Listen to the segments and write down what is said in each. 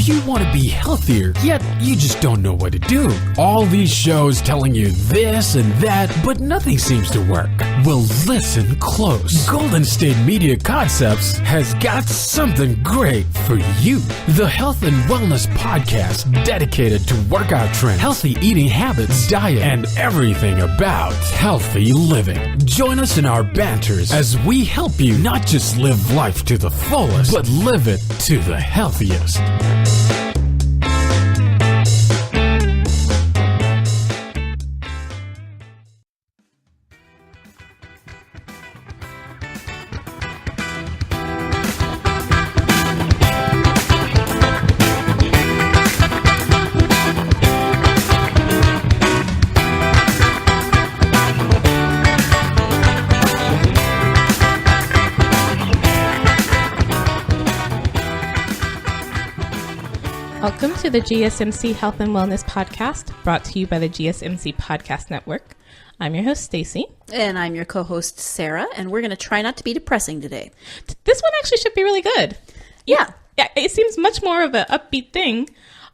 Do you want to be healthier, yet you just don't know what to do? All these shows telling you this and that, but nothing seems to work. Well, listen close. Golden State Media Concepts has got something great for you. The Health and Wellness Podcast dedicated to workout trends, healthy eating habits, diet, and everything about healthy living. Join us in our banters as we help you not just live life to the fullest, but live it to the healthiest. Welcome to the GSMC Health and Wellness Podcast, brought to you by the GSMC Podcast Network. I'm your host, Staci. And I'm your co-host, Sarah, and we're going to try not to be depressing today. This one actually should be really good. Yeah. It seems much more of an upbeat thing.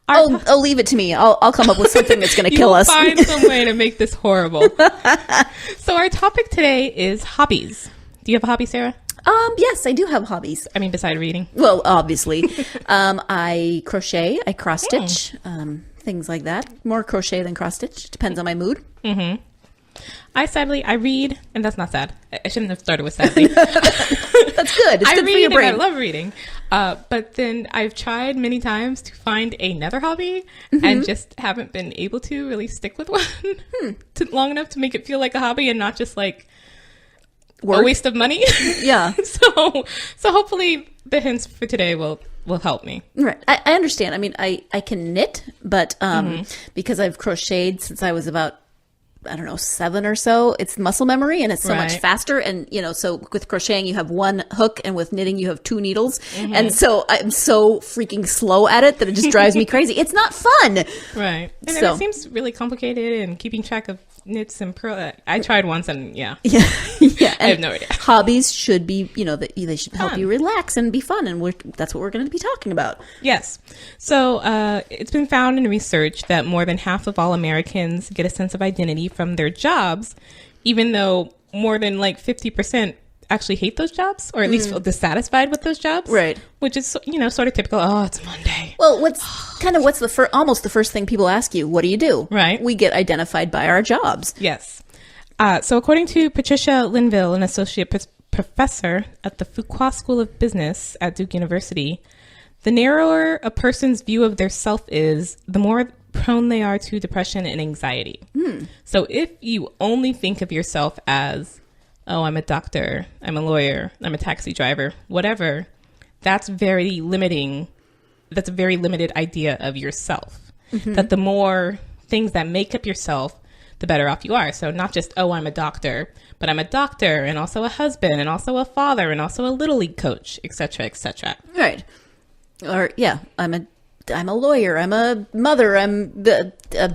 I'll leave it to me. I'll come up with something that's going to kill us. Find some way to make this horrible. So our topic today is hobbies. Do you have a hobby, Sarah? Yes, I do have hobbies. I mean, beside reading. Well, obviously. I crochet, I cross stitch, things like that. More crochet than cross stitch. Depends on my mood. Mm-hmm. I read, and that's not sad. I shouldn't have started with sadly. That's good. It's good for your brain. I love reading. But then I've tried many times to find another hobby and just haven't been able to really stick with one long enough to make it feel like a hobby and not just like work. A waste of money. Yeah. So hopefully the hints for today will help me. Right. I understand. I mean, I can knit, but because I've crocheted since I was about, 7 or so, it's muscle memory and it's so much faster. And, so with crocheting, you have one hook and with knitting, you have two needles. And so I'm so freaking slow at it that it just drives me crazy. It's not fun. Right. And it seems really complicated and keeping track of knits and purl. I tried once and yeah. I have no idea. Hobbies should be, they should help you relax and be fun. And that's what we're going to be talking about. Yes. So it's been found in research that more than half of all Americans get a sense of identity from their jobs, even though more than like 50% actually hate those jobs or at least feel dissatisfied with those jobs. Right. Which is, sort of typical. Oh, it's Monday. Well, what's almost the first thing people ask you? What do you do? Right. We get identified by our jobs. Yes. So according to Patricia Linville, an associate professor at the Fuqua School of Business at Duke University, the narrower a person's view of their self is, the more prone they are to depression and anxiety. So if you only think of yourself as, oh, I'm a doctor, I'm a lawyer, I'm a taxi driver, whatever, that's very limiting. That's a very limited idea of yourself. That the more things that make up yourself, the better off you are. So not just, oh, I'm a doctor, but I'm a doctor and also a husband and also a father and also a little league coach, et cetera, et cetera. Right. Or, yeah, I'm a lawyer, I'm a mother, I'm, a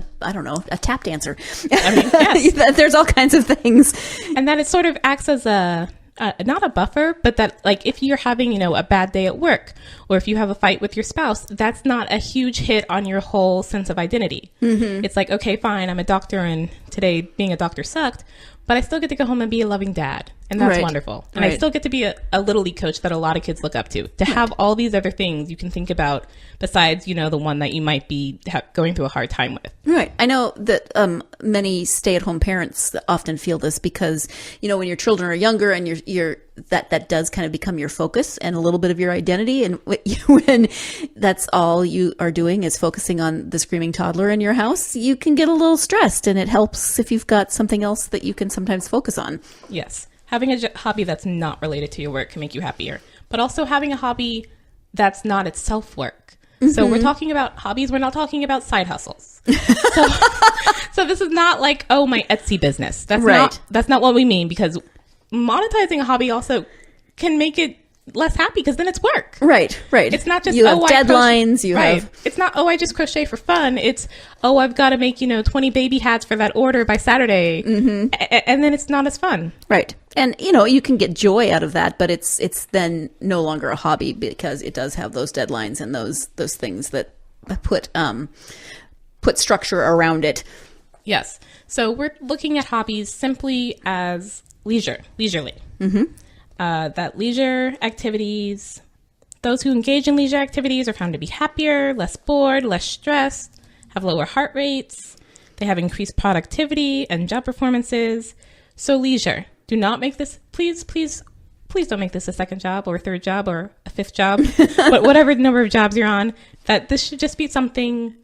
tap dancer. I mean, yes. There's all kinds of things. And that it sort of acts as not a buffer, but that like if you're having, a bad day at work or if you have a fight with your spouse, that's not a huge hit on your whole sense of identity. It's like, okay, fine, I'm a doctor and today being a doctor sucked, but I still get to go home and be a loving dad. And that's wonderful. And I still get to be a little league coach that a lot of kids look up to have all these other things you can think about besides, the one that you might be going through a hard time with. Right. I know that many stay-at-home parents often feel this because, when your children are younger and you're that does kind of become your focus and a little bit of your identity. And when that's all you are doing is focusing on the screaming toddler in your house, you can get a little stressed, and it helps if you've got something else that you can sometimes focus on. Yes. Having a hobby that's not related to your work can make you happier, but also having a hobby that's not itself work. So we're talking about hobbies. We're not talking about side hustles. So this is not like, oh, my Etsy business. That's not what we mean, because monetizing a hobby also can make it less happy because then it's work. Right. It's not just, you have deadlines. It's not, I just crochet for fun. It's, I've got to make, 20 baby hats for that order by Saturday. And then it's not as fun. Right. And, you can get joy out of that, but it's then no longer a hobby because it does have those deadlines and those things that put structure around it. Yes. So we're looking at hobbies simply as leisurely. That leisure activities, those who engage in leisure activities are found to be happier, less bored, less stressed, have lower heart rates. They have increased productivity and job performances. So leisure, do not make this, please don't make this a second job or a third job or a fifth job, but whatever number of jobs you're on, that this should just be something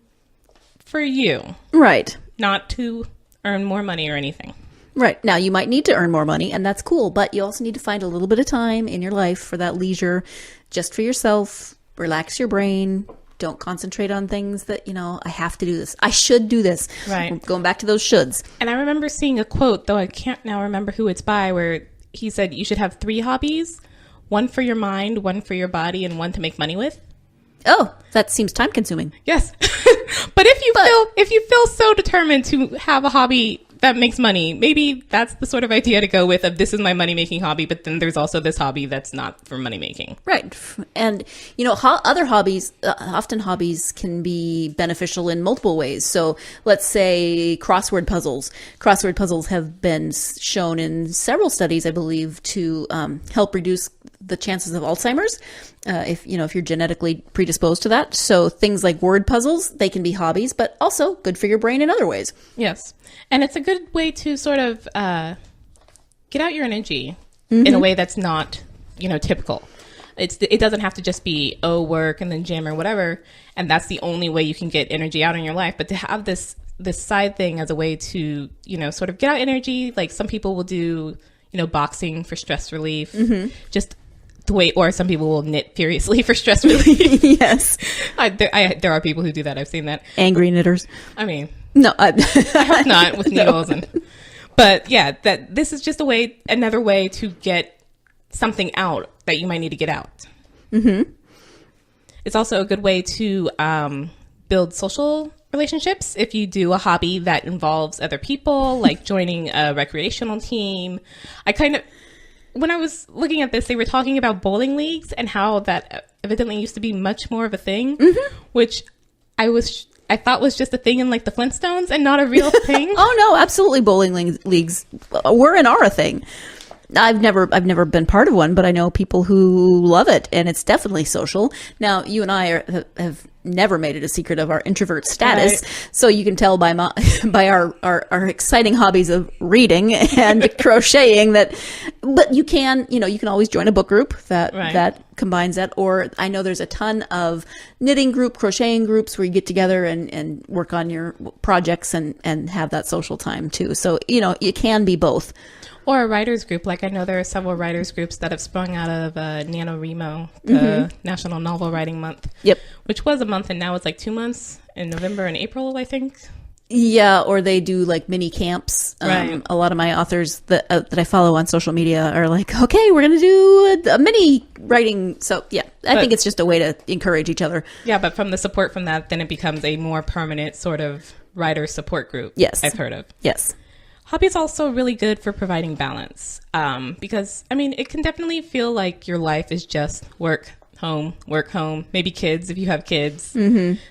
for you. Right. Not to earn more money or anything. Right. Now, you might need to earn more money, and that's cool, but you also need to find a little bit of time in your life for that leisure, just for yourself. Relax your brain. Don't concentrate on things that, I have to do this. I should do this. Right. We're going back to those shoulds. And I remember seeing a quote, though I can't now remember who it's by, where he said you should have 3 hobbies, one for your mind, one for your body, and one to make money with. Oh, that seems time consuming. Yes. But if you feel so determined to have a hobby that makes money, maybe that's the sort of idea to go with of this is my money making hobby, but then there's also this hobby that's not for money making. Right. And, other hobbies, often hobbies can be beneficial in multiple ways. So let's say crossword puzzles. Crossword puzzles have been shown in several studies, I believe, to help reduce the chances of Alzheimer's, if you're genetically predisposed to that. So things like word puzzles, they can be hobbies, but also good for your brain in other ways. Yes. And it's a good way to sort of get out your energy in a way that's not, typical. It doesn't have to just be, work and then gym or whatever. And that's the only way you can get energy out in your life. But to have this side thing as a way to, sort of get out energy, like some people will do, boxing for stress relief, just the way, or some people will knit furiously for stress relief. Yes. There are people who do that. I've seen that. Angry knitters. I mean, no, I hope not with needles. But yeah, that this is just another way to get something out that you might need to get out. It's also a good way to build social relationships if you do a hobby that involves other people, like joining a recreational team. When I was looking at this, they were talking about bowling leagues and how that evidently used to be much more of a thing, which I thought was just a thing in like the Flintstones and not a real thing. Oh no, absolutely. Bowling leagues were and are a thing. I've never been part of one, but I know people who love it, and it's definitely social. Now, you and I have never made it a secret of our introvert status, right. So you can tell by our exciting hobbies of reading and crocheting that. But you can always join a book group that combines that. Or I know there's a ton of knitting group, crocheting groups where you get together and work on your projects and have that social time too. So it can be both. Or a writers group. Like I know there are several writers groups that have sprung out of NaNoWriMo, the National Novel Writing Month. Yep. Which was a month, and now it's like 2 months in November and April, I think. Yeah, or they do like mini camps. Right. A lot of my authors that I follow on social media are like, okay, we're going to do a mini writing. So yeah, I think it's just a way to encourage each other. Yeah, but from the support from that, then it becomes a more permanent sort of writer support group. Yes. I've heard of. Yes. Hobby is also really good for providing balance because, it can definitely feel like your life is just work, home, maybe kids if you have kids,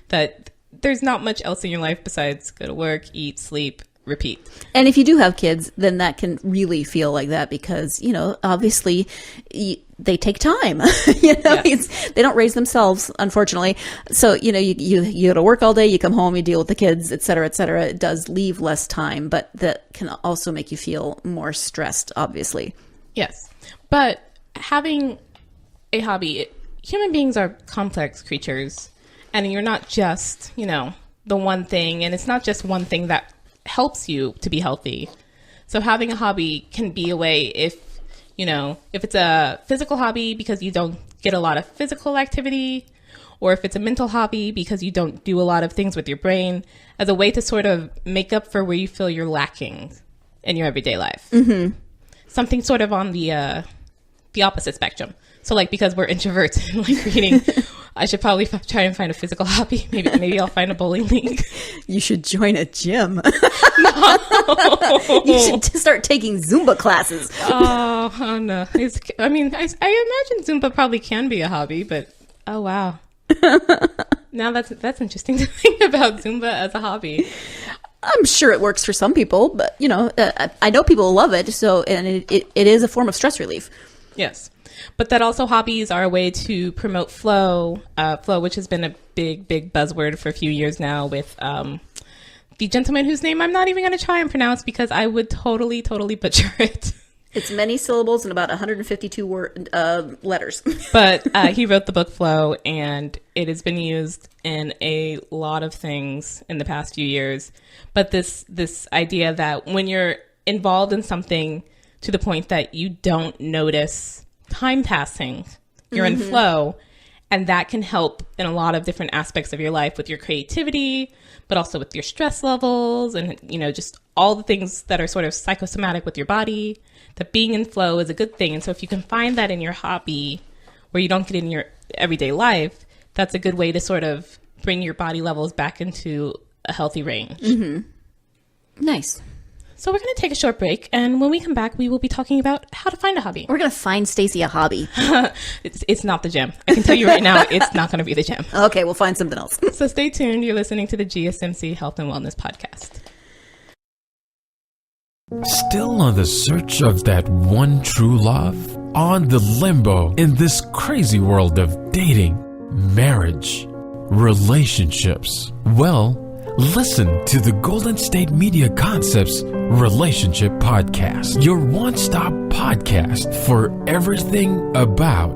that there's not much else in your life besides go to work, eat, sleep, repeat. And if you do have kids, then that can really feel like that because, obviously they take time. Yes. They don't raise themselves, unfortunately. So, you go to work all day, you come home, you deal with the kids, et cetera, et cetera. It does leave less time, but that can also make you feel more stressed, obviously. Yes. But having a hobby, human beings are complex creatures, and you're not just, the one thing, and it's not just one thing that helps you to be healthy. So having a hobby can be a way if it's a physical hobby because you don't get a lot of physical activity, or if it's a mental hobby because you don't do a lot of things with your brain, as a way to sort of make up for where you feel you're lacking in your everyday life. Something sort of on the opposite spectrum. So like, because we're introverts and like reading, I should probably try and find a physical hobby. Maybe I'll find a bowling league. You should join a gym. No. You should start taking Zumba classes. Oh no. I imagine Zumba probably can be a hobby, but oh wow. Now that's interesting to think about Zumba as a hobby. I'm sure it works for some people, but I know people love it. So, and it is a form of stress relief. Yes. But that also hobbies are a way to promote flow, which has been a big buzzword for a few years now with the gentleman whose name I'm not even going to try and pronounce because I would totally butcher it. It's many syllables and about 152 letters. But he wrote the book Flow, and it has been used in a lot of things in the past few years. But this idea that when you're involved in something to the point that you don't notice time passing, you're in flow, and that can help in a lot of different aspects of your life with your creativity, but also with your stress levels and, just all the things that are sort of psychosomatic with your body, that being in flow is a good thing. And so if you can find that in your hobby where you don't get in your everyday life, that's a good way to sort of bring your body levels back into a healthy range. Mm-hmm. Nice. So we're going to take a short break, and when we come back, we will be talking about how to find a hobby. We're going to find Staci a hobby. It's not the gym. I can tell you right now, it's not going to be the gym. Okay, we'll find something else. So stay tuned. You're listening to the GSMC Health and Wellness Podcast. Still on the search of that one true love? On the limbo in this crazy world of dating, marriage, relationships? Well, listen to the Golden State Media Concepts Relationship Podcast, your one-stop podcast for everything about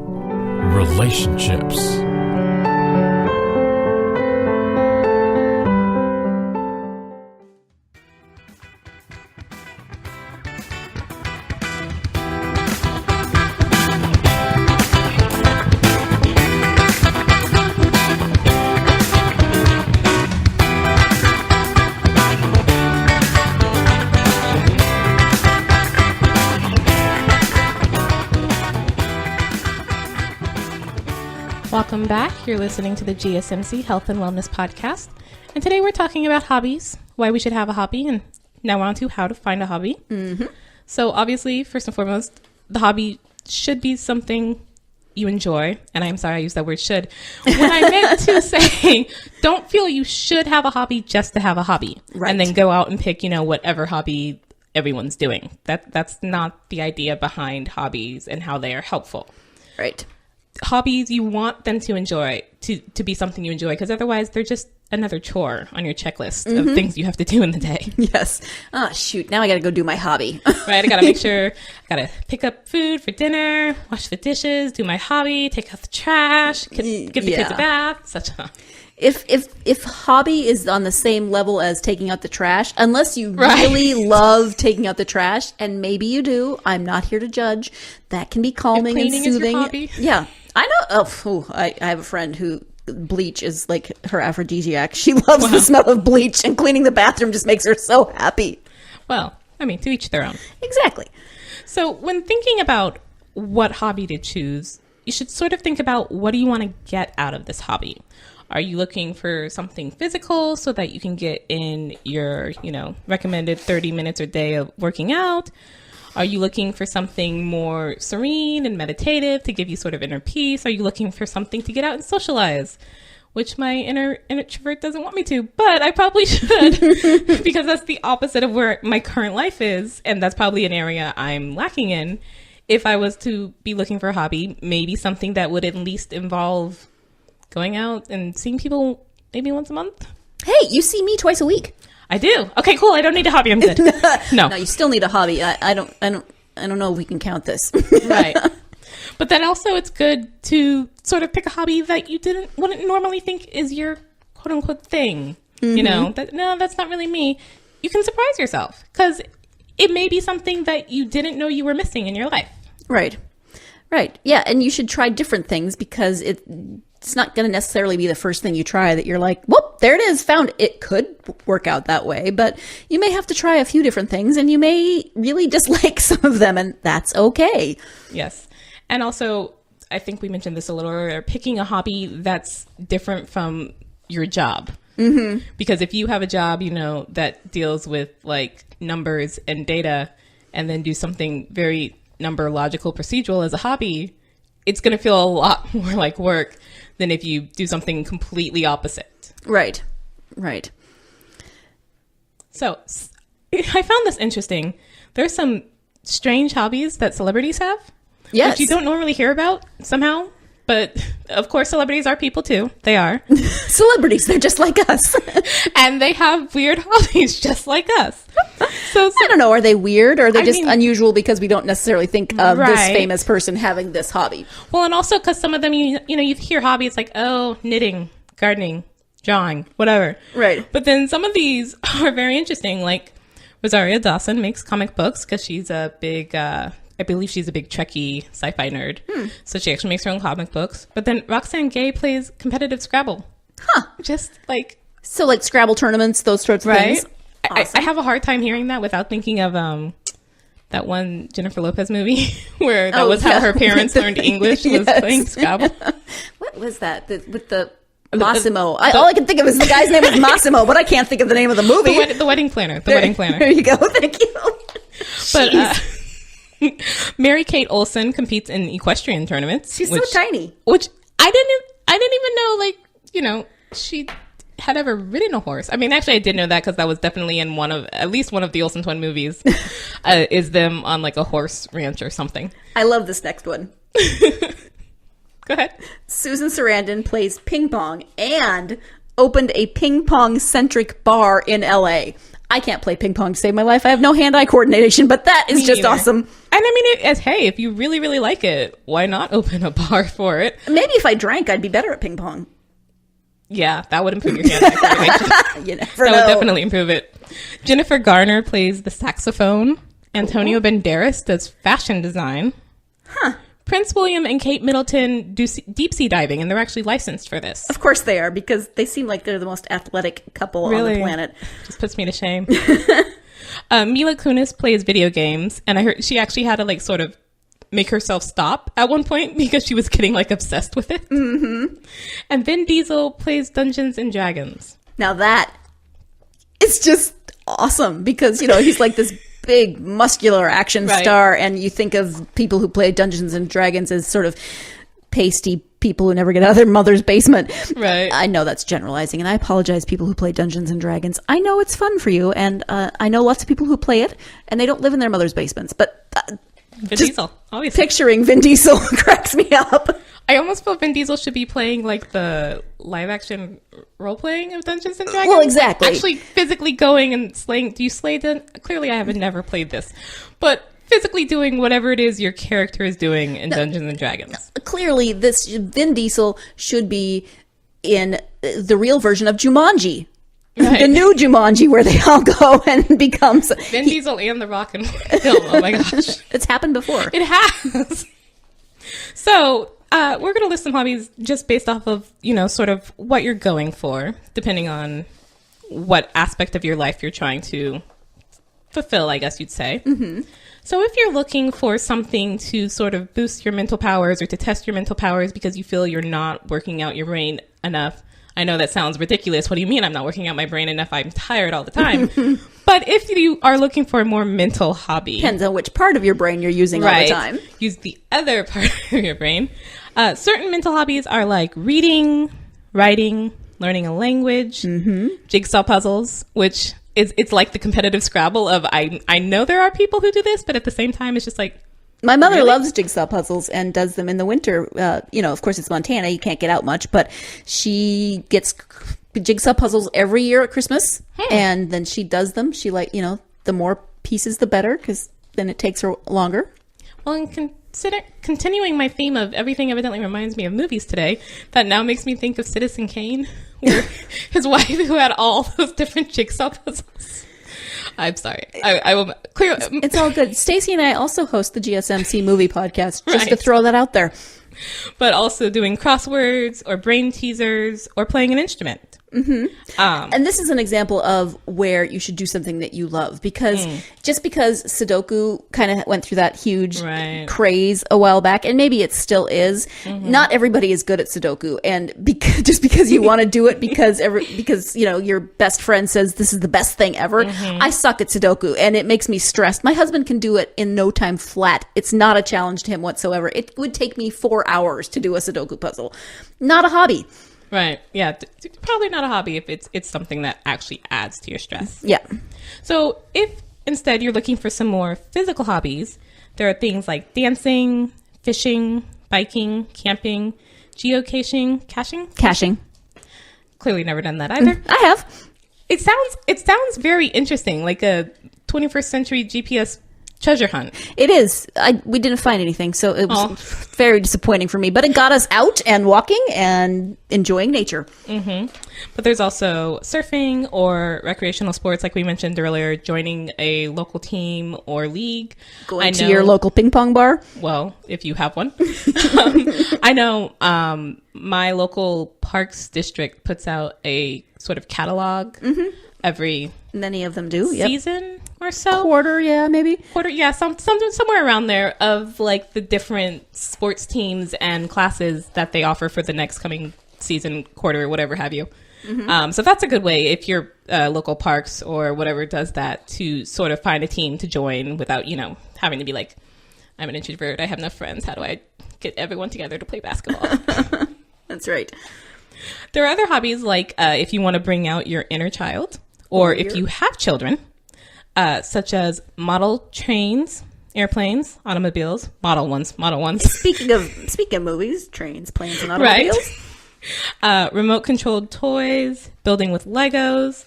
relationships. Welcome back. You're listening to the GSMC Health and Wellness Podcast. And today we're talking about hobbies, why we should have a hobby, and now we're on to how to find a hobby. Mm-hmm. So obviously, first and foremost, the hobby should be something you enjoy. And I'm sorry I used that word should. When I meant to say, don't feel you should have a hobby just to have a hobby. Right. And then go out and pick, whatever hobby everyone's doing. That's not the idea behind hobbies and how they are helpful. Right. Hobbies, you want them to enjoy, to be something you enjoy, because otherwise they're just another chore on your checklist of things you have to do in the day. Yes. Oh, shoot. Now I got to go do my hobby. Right. I got to make sure, I got to pick up food for dinner, wash the dishes, do my hobby, take out the trash, give the kids a bath, such a... If hobby is on the same level as taking out the trash, unless you really love taking out the trash, and maybe you do, I'm not here to judge. That can be calming and soothing. Is your hobby? Yeah, I know. I have a friend who bleach is like her aphrodisiac. She loves the smell of bleach, and cleaning the bathroom just makes her so happy. Well, to each their own. Exactly. So when thinking about what hobby to choose, you should sort of think about, what do you want to get out of this hobby? Are you looking for something physical so that you can get in your, recommended 30 minutes a day of working out? Are you looking for something more serene and meditative to give you sort of inner peace? Are you looking for something to get out and socialize? Which my inner introvert doesn't want me to, but I probably should because that's the opposite of where my current life is. And that's probably an area I'm lacking in. If I was to be looking for a hobby, maybe something that would at least involve going out and seeing people maybe once a month. Hey, you see me twice a week. I do. Okay, cool. I don't need a hobby. I'm good. No, you still need a hobby. I don't know if we can count this. Right. But then also it's good to sort of pick a hobby that you wouldn't normally think is your quote unquote thing. Mm-hmm. That's not really me. You can surprise yourself because it may be something that you didn't know you were missing in your life. Right. Yeah. And you should try different things because it's not going to necessarily be the first thing you try that you're like, whoop, there it is, found it. It could work out that way, but you may have to try a few different things and you may really dislike some of them, and that's okay. Yes. And also, I think we mentioned this a little earlier, picking a hobby that's different from your job. Mm-hmm. Because if you have a job, you know, that deals with like numbers and data, and then do something very number logical procedural as a hobby, it's going to feel a lot more like work than if you do something completely opposite. Right. So I found this interesting. There's some strange hobbies that celebrities have. Yes. Which you don't normally hear about somehow. But of course, celebrities are people too. They are. Celebrities, they're just like us. And they have weird hobbies just like us. So I don't know, are they weird or are they just unusual because we don't necessarily think of this famous person having this hobby? Well, and also because some of them, you know, you hear hobbies like, oh, knitting, gardening, drawing, whatever. Right. But then some of these are very interesting. Like Rosario Dawson makes comic books because she's a big... I believe she's a big Trekkie sci-fi nerd. So she actually makes her own comic books. But then Roxanne Gay plays competitive Scrabble. Huh. Just like... So like Scrabble tournaments, those sorts of things. Awesome. I have a hard time hearing that without thinking of that one Jennifer Lopez movie where that was how her parents learned English, was playing Scrabble. What was that? With the Massimo. All I can think of is the guy's name is Massimo, but I can't think of the name of the movie. The Wedding Planner. The Wedding Planner. There you go. Thank you. But... Mary-Kate Olsen competes in equestrian tournaments. She's so tiny. Which I didn't even know, like, you know, she had ever ridden a horse. I mean, actually, I did know that because that was definitely in at least one of the Olsen twin movies, is them on like a horse ranch or something. I love this next one. Go ahead. Susan Sarandon plays ping pong and opened a ping pong centric bar in LA. I can't play ping pong to save my life. I have no hand-eye coordination, but that is just awesome. And I mean, hey, if you really, really like it, why not open a bar for it? Maybe if I drank, I'd be better at ping pong. Yeah, that would improve your hand-eye coordination. You never know. That would definitely improve it. Jennifer Garner plays the saxophone. Antonio Banderas does fashion design. Huh. Prince William and Kate Middleton do deep sea diving, and they're actually licensed for this. Of course they are, because they seem like they're the most athletic couple on the planet. Just puts me to shame. Mila Kunis plays video games, and I heard she actually had to like sort of make herself stop at one point because she was getting like obsessed with it. Mm-hmm. And Vin Diesel plays Dungeons and Dragons. Now that is just awesome because, you know, he's like this big muscular action star, and you think of people who play Dungeons and Dragons as sort of pasty people who never get out of their mother's basement. Right. I know that's generalizing, and I apologize, people who play Dungeons and Dragons. I know it's fun for you, and I know lots of people who play it, and they don't live in their mother's basements. But Vin Diesel, obviously. Picturing Vin Diesel cracks me up. I almost feel Vin Diesel should be playing like the live action role playing of Dungeons and Dragons. Well, exactly. Like, actually physically going and slaying. Do you slay clearly I have never played this. But physically doing whatever it is your character is doing in Dungeons and Dragons. Clearly, this Vin Diesel should be in the real version of Jumanji. Right. The new Jumanji, where they all go and becomes Vin Diesel and The Rock and film. Oh my gosh. It's happened before. It has. So we're going to list some hobbies just based off of, you know, sort of what you're going for, depending on what aspect of your life you're trying to fulfill, I guess you'd say. Mm-hmm. So if you're looking for something to sort of boost your mental powers or to test your mental powers because you feel you're not working out your brain enough, I know that sounds ridiculous. What do you mean I'm not working out my brain enough? I'm tired all the time. But if you are looking for a more mental hobby... Depends on which part of your brain you're using all the time. Use the other part of your brain. Certain mental hobbies are like reading, writing, learning a language, jigsaw puzzles, which it's like the competitive Scrabble of I know there are people who do this, but at the same time it's just like... My mother loves jigsaw puzzles and does them in the winter. You know, of course, it's Montana. You can't get out much, but she gets jigsaw puzzles every year at Christmas, and then she does them. She the more pieces, the better, because then it takes her longer. Well, and continuing my theme of everything evidently reminds me of movies today, that now makes me think of Citizen Kane, where his wife who had all those different jigsaw puzzles. I'm sorry. I will clear. It's all good. Staci and I also host the GSMC movie podcast, just to throw that out there. But also doing crosswords or brain teasers or playing an instrument. And this is an example of where you should do something that you love, because just because Sudoku kind of went through that huge craze a while back, and maybe it still is, not everybody is good at Sudoku. And just because you want to do it because your best friend says this is the best thing ever, I suck at Sudoku and it makes me stressed. My husband can do it in no time flat. It's not a challenge to him whatsoever. It would take me 4 hours to do a Sudoku puzzle. Not a hobby. Right. Yeah. Probably not a hobby if it's something that actually adds to your stress. Yeah. So if instead you're looking for some more physical hobbies, there are things like dancing, fishing, biking, camping, caching. Clearly never done that either. I have. It sounds very interesting, like a 21st century GPS treasure hunt. It is. We didn't find anything, so it was very disappointing for me. But it got us out and walking and enjoying nature. But there's also surfing or recreational sports, like we mentioned earlier, joining a local team or league. Going to your local ping pong bar. Well, if you have one. I know my local parks district puts out a sort of catalog every many of them do season or so. Quarter, maybe. Somewhere around there, of like the different sports teams and classes that they offer for the next coming season, quarter, whatever have you. So that's a good way, if your local parks or whatever does that, to sort of find a team to join without, having to be like, I'm an introvert, I have no friends, how do I get everyone together to play basketball? That's right. There are other hobbies, like if you want to bring out your inner child, or if you have children, such as model trains, airplanes, automobiles, model ones. Speaking of movies, trains, planes, and automobiles. Right. Remote controlled toys, building with Legos,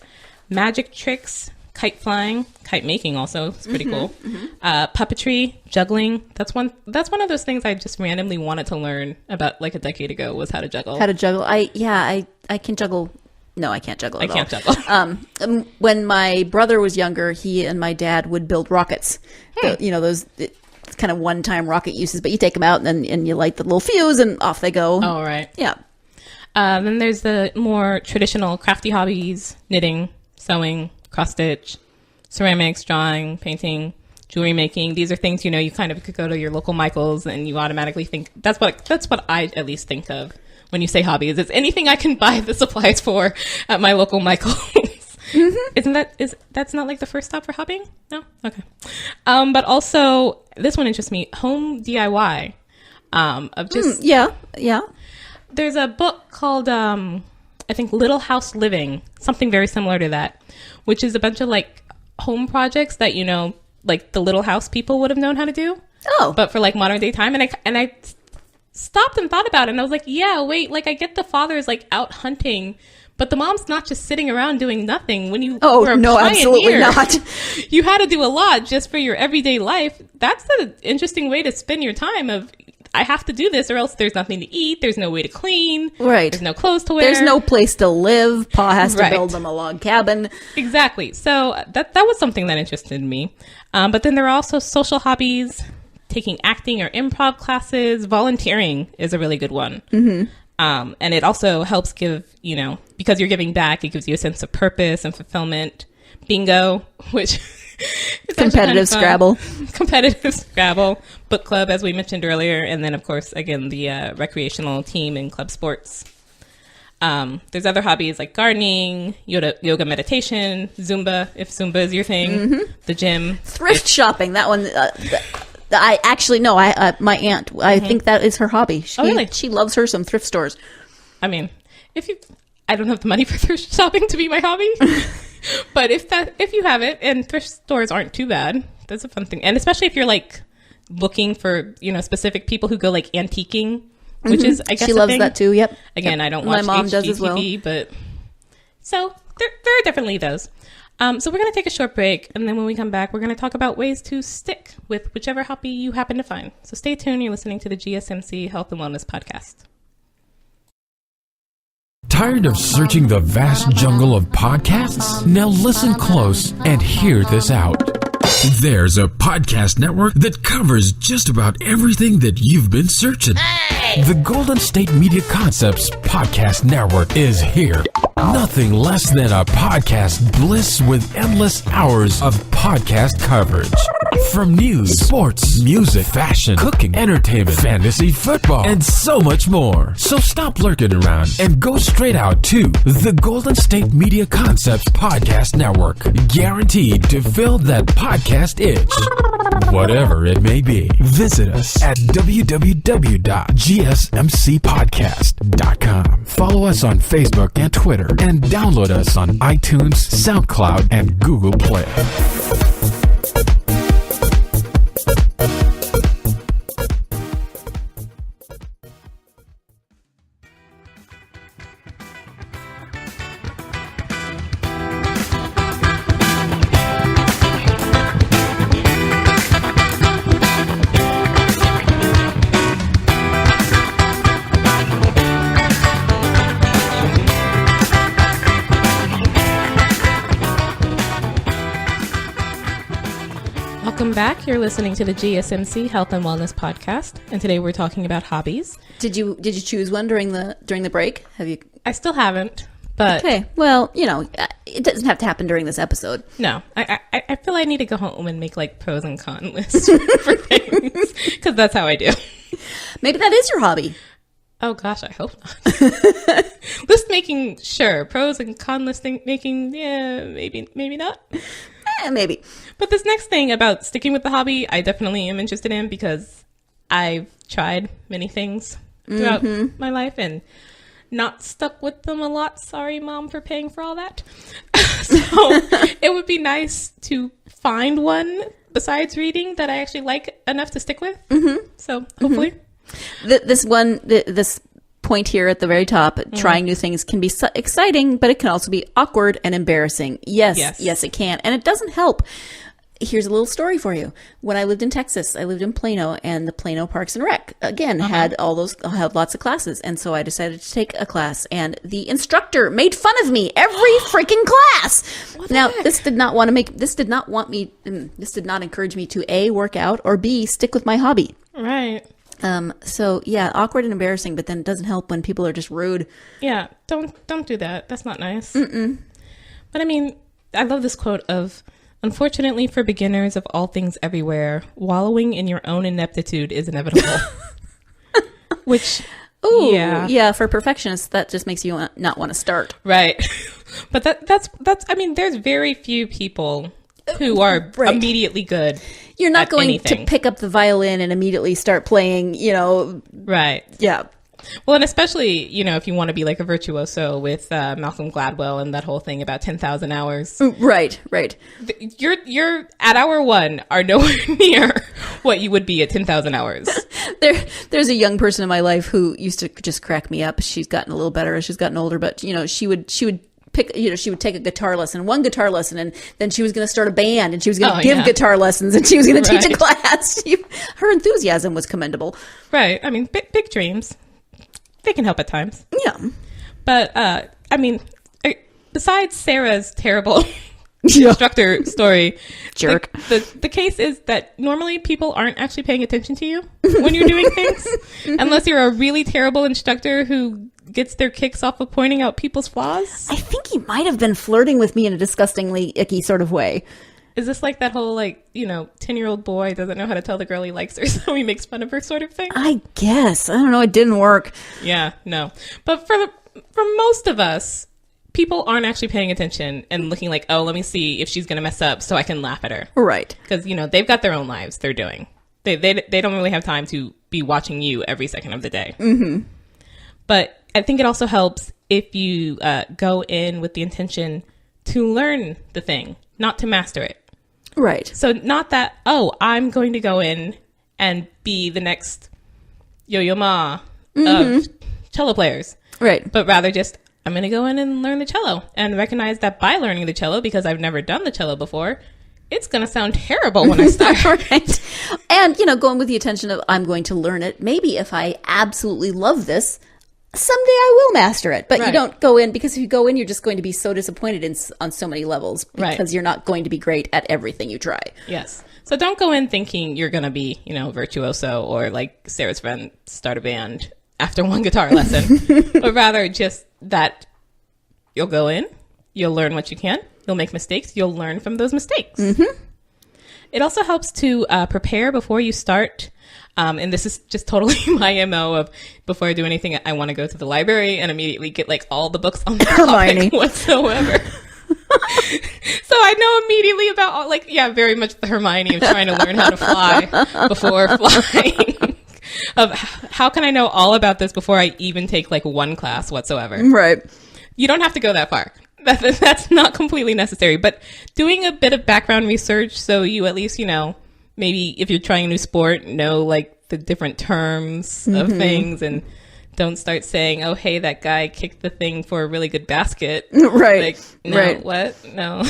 magic tricks, kite flying, kite making also is pretty cool. Puppetry, juggling. That's one of those things I just randomly wanted to learn about like a decade ago, was how to juggle. I can juggle. No, I can't juggle at all. I can't juggle. When my brother was younger, he and my dad would build rockets. Those kind of one-time rocket uses, but you take them out and you light the little fuse and off they go. Oh, right. Yeah. Then there's the more traditional crafty hobbies: knitting, sewing, cross-stitch, ceramics, drawing, painting, jewelry making. These are things, you kind of could go to your local Michael's and you automatically think, that's what I at least think of when you say hobbies. It's anything I can buy the supplies for at my local Michael's. That's not like the first stop for hobbying? No? Okay. But also, this one interests me, home DIY. Of just... Yeah. There's a book called, I think, Little House Living, something very similar to that, which is a bunch of like home projects that, like the Little House people would have known how to do. Oh. But for like modern day time. And I stopped and thought about it, and I was like, yeah, wait, like I get the father's like out hunting, but the mom's not just sitting around doing nothing. When you were a pioneer, absolutely not. You had to do a lot just for your everyday life. That's an interesting way to spend your time. Of, I have to do this or else there's nothing to eat, there's no way to clean, right? There's no clothes to wear, there's no place to live. Pa has to build them a log cabin. Exactly. So that was something that interested me. But then there are also social hobbies. Taking acting or improv classes. Volunteering is a really good one. And it also helps give, because you're giving back, it gives you a sense of purpose and fulfillment. Bingo, which is competitive Scrabble. Competitive Scrabble. Book club, as we mentioned earlier. And then, of course, again, the recreational team and club sports. There's other hobbies like gardening, yoga meditation, Zumba, if Zumba is your thing, the gym. Thrift shopping, that one... my aunt, I think that is her hobby. She loves her some thrift stores. I mean, I don't have the money for thrift shopping to be my hobby, but if you have it, and thrift stores aren't too bad, that's a fun thing. And especially if you're like looking for, specific people who go like antiquing, which is, I guess, she loves that too. Yep. Again, I don't watch my mom HGTV, does as well. But so there are definitely those. So we're going to take a short break, and then when we come back, we're going to talk about ways to stick with whichever hobby you happen to find. So stay tuned. You're listening to the GSMC Health and Wellness Podcast. Tired of searching the vast jungle of podcasts? Now listen close and hear this out. There's a podcast network that covers just about everything that you've been searching. Hey! The Golden State Media Concepts Podcast Network is here. Nothing less than a podcast bliss with endless hours of podcast coverage. From news, sports, music, fashion, cooking, entertainment, fantasy, football, and so much more. So stop lurking around and go straight out to the Golden State Media Concepts Podcast Network. Guaranteed to fill that podcast itch. Whatever it may be. Visit us at www.gsmcpodcast.com. Follow us on Facebook and Twitter, and download us on iTunes, SoundCloud, and Google Play. Welcome back. You're listening to the GSMC Health and Wellness Podcast, and today we're talking about hobbies. Did you choose one during the break? Have you? I still haven't, but Okay. Well, it doesn't have to happen during this episode. no, I feel I need to go home and make like pros and cons lists for things because that's how I do. Maybe that is your hobby. Oh gosh, I hope not. List making, sure. Pros and con listing making, yeah, maybe not. Maybe. But this next thing about sticking with the hobby, I definitely am interested in because I've tried many things throughout my life and not stuck with them a lot. Sorry, Mom, for paying for all that. So it would be nice to find one besides reading that I actually like enough to stick with. So hopefully. This point here at the very top, trying new things can be exciting, but it can also be awkward and embarrassing. Yes, it can. And it doesn't help. Here's a little story for you. When I lived in Texas, I lived in Plano, and the Plano Parks and Rec, again, had lots of classes. And so I decided to take a class, and the instructor made fun of me every freaking class. Now, this did not encourage me to A, work out, or B, stick with my hobby. Right. So yeah, awkward and embarrassing, but then it doesn't help when people are just rude. Yeah. Don't do that. That's not nice. But I mean, I love this quote of, unfortunately for beginners of all things everywhere, wallowing in your own ineptitude is inevitable. Which, ooh, yeah, for perfectionists, that just makes you not want to start. Right. But that's, I mean, there's very few people who are immediately good. You're not going to pick up the violin and immediately start playing, Right. Yeah. Well, and especially, if you want to be like a virtuoso with Malcolm Gladwell and that whole thing about 10,000 hours. Right. You're at hour 1 are nowhere near what you would be at 10,000 hours. There's a young person in my life who used to just crack me up. She's gotten a little better as she's gotten older, but, she would pick, she would take a guitar lesson, one guitar lesson, and then she was going to start a band, and she was going to give guitar lessons, and she was going to teach a class. Her enthusiasm was commendable. Right. I mean, big dreams. They can help at times. Yeah. But, I mean, besides Sarah's terrible instructor story, jerk, the case is that normally people aren't actually paying attention to you when you're doing things, unless you're a really terrible instructor who gets their kicks off of pointing out people's flaws. I think he might have been flirting with me in a disgustingly icky sort of way. Is this like that whole 10-year-old boy doesn't know how to tell the girl he likes her, so he makes fun of her sort of thing? I guess. I don't know. It didn't work. Yeah, no. But for most of us, people aren't actually paying attention and looking like, oh, let me see if she's going to mess up so I can laugh at her. Right. Because, they've got their own lives they're doing. They don't really have time to be watching you every second of the day. But I think it also helps if you go in with the intention to learn the thing, not to master it. Right. So not that, oh, I'm going to go in and be the next Yo-Yo Ma of cello players. Right. But rather just, I'm going to go in and learn the cello and recognize that by learning the cello, because I've never done the cello before, it's going to sound terrible when I start. Right. And, going with the intention of, I'm going to learn it. Maybe if I absolutely love this, someday I will master it. But you don't go in, because if you go in, you're just going to be so disappointed on so many levels, because you're not going to be great at everything you try. Yes. So don't go in thinking you're going to be, virtuoso, or like Sarah's friend, start a band after one guitar lesson, but rather just that You'll go in, you'll learn what you can, you'll make mistakes, you'll learn from those mistakes. It also helps to prepare before you start. And this is just totally my MO of before I do anything, I want to go to the library and immediately get like all the books on the topic whatsoever. So I know immediately about all, like, yeah, very much the Hermione of trying to learn how to fly before flying. Of how can I know all about this before I even take like one class whatsoever? Right. You don't have to go that far. That's not completely necessary, but doing a bit of background research so you at least, you know, maybe if you're trying a new sport, know like the different terms of things and don't start saying, oh, hey, that guy kicked the thing for a really good basket. Right. Like, no, right. What? No.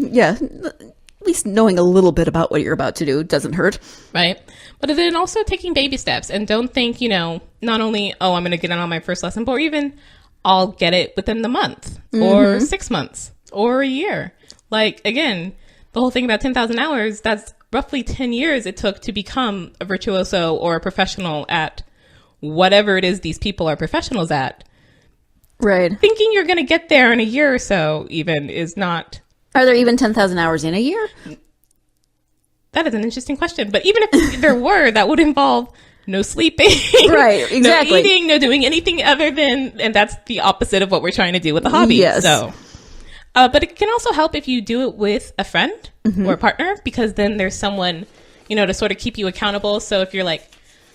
Yeah. At least knowing a little bit about what you're about to do doesn't hurt. Right. But then also taking baby steps, and don't think, you know, not only, oh, I'm going to get on my first lesson, but even I'll get it within the month or 6 months or a year. Like, again, the whole thing about 10,000 hours, that's roughly 10 years it took to become a virtuoso or a professional at whatever it is these people are professionals at. Right. Thinking you're going to get there in a year or so even is not... Are there even 10,000 hours in a year? That is an interesting question. But even if there were, that would involve no sleeping. Right, exactly. No eating, no doing anything other than... And that's the opposite of what we're trying to do with the hobby. Yes. So, but it can also help if you do it with a friend or a partner, because then there's someone, you know, to sort of keep you accountable. So if you're like,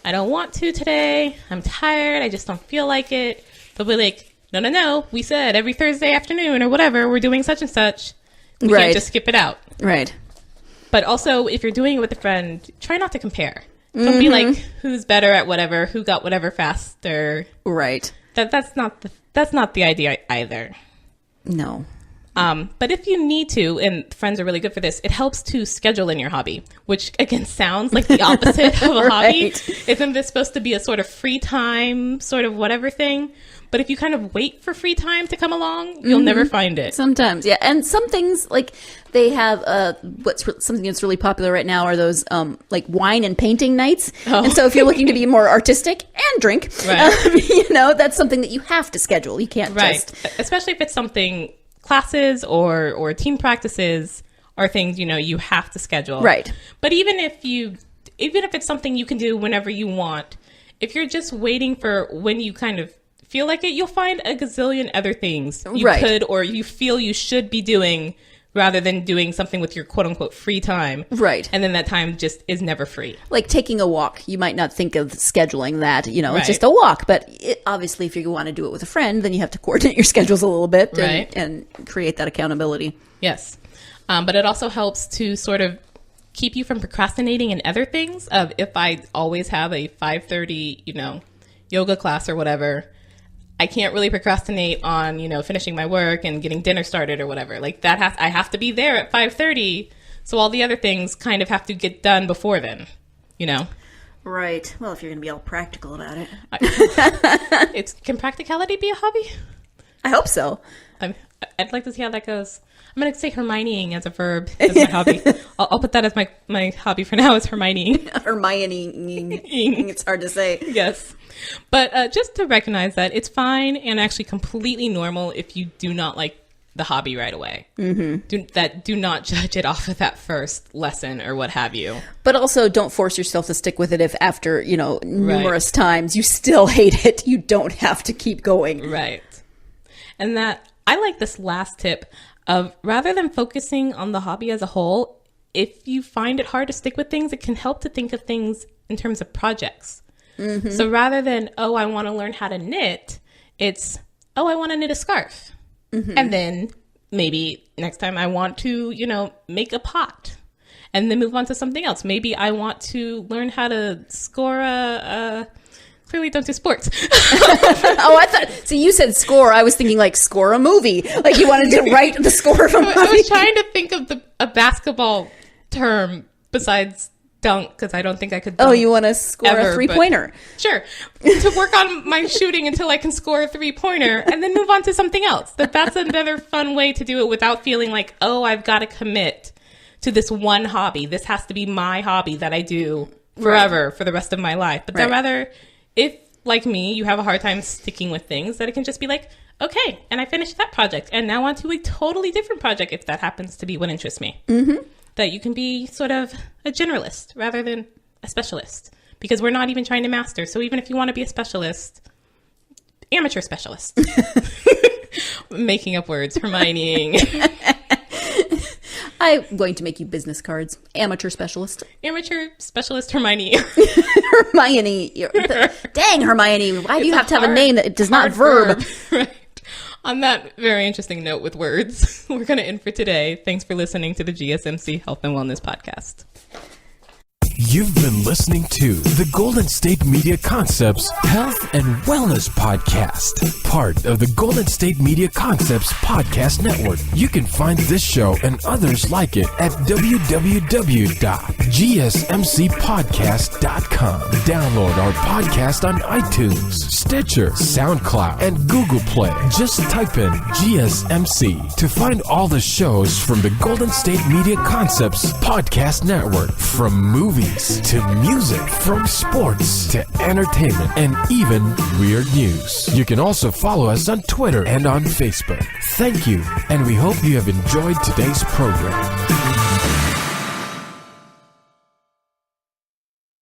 I don't want to today, I'm tired, I just don't feel like it. They'll be like, no, we said every Thursday afternoon or whatever, we're doing such and such. We can't just skip it out. Right. But also, if you're doing it with a friend, try not to compare. Don't be like, who's better at whatever, who got whatever faster. Right. That's not the idea either. No. But if you need to, and friends are really good for this, it helps to schedule in your hobby, which again sounds like the opposite of a hobby. Isn't this supposed to be a sort of free time, sort of whatever thing? But if you kind of wait for free time to come along, you'll never find it. Sometimes, yeah. And some things, like, they have something that's really popular right now are those like wine and painting nights. Oh. And so if you're looking to be more artistic and drink, you know, that's something that you have to schedule. You can't just... Especially if it's something... Classes or team practices are things, you know, you have to schedule. Right. But even if it's something you can do whenever you want, if you're just waiting for when you kind of feel like it, you'll find a gazillion other things you could or you feel you should be doing rather than doing something with your quote unquote free time. Right. And then that time just is never free. Like taking a walk. You might not think of scheduling that, you know, it's just a walk. But obviously, if you want to do it with a friend, then you have to coordinate your schedules a little bit and create that accountability. Yes. But it also helps to sort of keep you from procrastinating in other things. If I always have a 5:30, you know, yoga class or whatever, I can't really procrastinate on, you know, finishing my work and getting dinner started or whatever. Like I have to be there at 5:30. So all the other things kind of have to get done before then, you know? Right. Well, if you're going to be all practical about it. Can practicality be a hobby? I hope so. I'd like to see how that goes. I'm going to say Hermioning as a verb as my hobby. I'll put that as my hobby for now is Hermioning. Hermioning. It's hard to say. Yes. But just to recognize that it's fine and actually completely normal if you do not like the hobby right away. Do not judge it off of that first lesson or what have you. But also don't force yourself to stick with it if after, you know, numerous times you still hate it. You don't have to keep going. Right. And that I like this last tip of rather than focusing on the hobby as a whole, if you find it hard to stick with things, it can help to think of things in terms of projects. So rather than, oh, I want to learn how to knit, it's, oh, I want to knit a scarf. And then maybe next time I want to, you know, make a pot and then move on to something else. Maybe I want to learn how to score clearly don't do sports. Oh, I thought, so you said score. I was thinking like score a movie. Like you wanted to write the score of a movie. I was trying to think of a basketball term besides dunk, because I don't think I could dunk. Oh, you want to score a three-pointer? Sure. To work on my shooting until I can score a three-pointer and then move on to something else. That's another fun way to do it without feeling like, oh, I've got to commit to this one hobby. This has to be my hobby that I do forever for the rest of my life. But then rather, if, like me, you have a hard time sticking with things, that it can just be like, Okay, and I finished that project, and now on to a totally different project, if that happens to be what interests me. That you can be sort of a generalist rather than a specialist, because we're not even trying to master. So even if you want to be a specialist, amateur specialist. Making up words, Hermioning. I'm going to make you business cards. Amateur specialist. Amateur specialist Hermione. Hermione. Dang, Hermione. Why do you have to have a name that does not verb? Right. On that very interesting note with words, we're going to end for today. Thanks for listening to the GSMC Health and Wellness Podcast. You've been listening to the Golden State Media Concepts Health and Wellness Podcast, part of the Golden State Media Concepts Podcast Network. You can find this show and others like it at www.gsmcpodcast.com. Download our podcast on iTunes, Stitcher, SoundCloud, and Google Play. Just type in GSMC to find all the shows from the Golden State Media Concepts Podcast Network, from movies to music, from sports to entertainment, and even weird news. You can also follow us on Twitter and on Facebook. Thank you, and we hope you have enjoyed today's program.